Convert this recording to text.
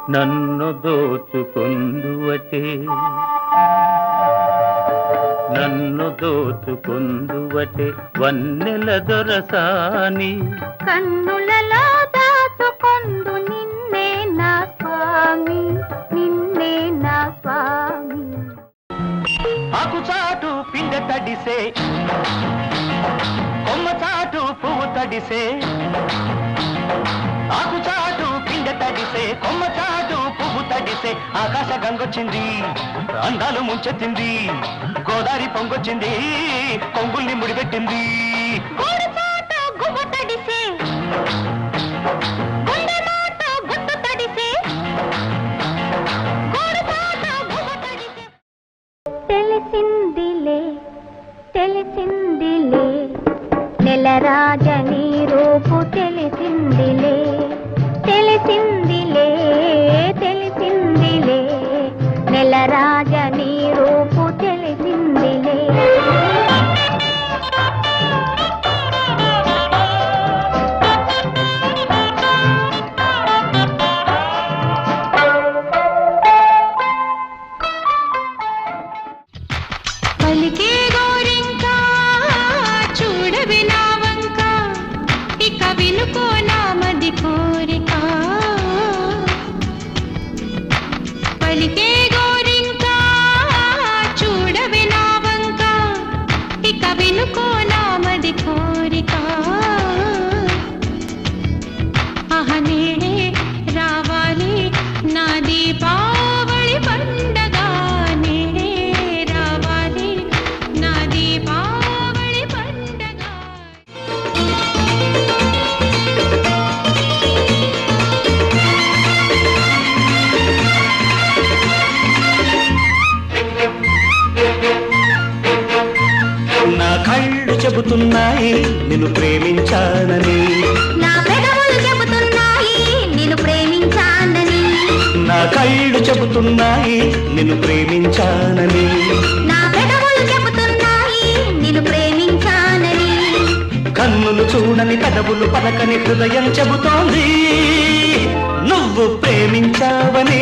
నన్ను దోచుకొందువటే నన్ను దోచుకొందువటే వన్నెల దొరసాని కన్నులలో దాచుకొందు నిన్నే నా స్వామి నిన్నే నా స్వామి ఆకుచాటు పిండ తడిసే కొమ్మచాటు పువ్వు తడిసే ఆకుచాటు పిండ తడిసే కొమ్మచాటు పువ్వు తడిసే ఆకాశ గంగొచ్చింది అందాలు ముంచెత్తింది గోదావరి పొంగొచ్చింది కొంగుల్ని ముడిపెట్టింది తెలిసిందిలే తెలిసిందిలే నెలరాజని రూపు తెలిసిందిలే తెలిసిందిలే తెలిసిందిలే నెలరాజని రూపు తెలిసిందిలే పలికే గోరింకా చూడవి నా వంక ఇక వినుకో నామది కోరిక పలికే గోరింకా చూడవి నా వంక ఇక వినుకో నామది కోరిక అహనేడే రావాలి నా దీపావళి పండగ నేడే రావాలి నా దీపావళి పండగ నా కళ్ళు చెబుతున్నాయి నిన్ను ప్రేమించానని నా పెదవులు చెబుతున్నాయి నిన్ను ప్రేమించానని నా కళ్ళు చెబుతున్నాయి నిన్ను ప్రేమించానని నా పెదవులు చెబుతున్నాయి నిన్ను ప్రేమించానని కన్నులు చూడని పెదవులు పలకని హృదయం చెబుతోంది నువ్వు ప్రేమించావని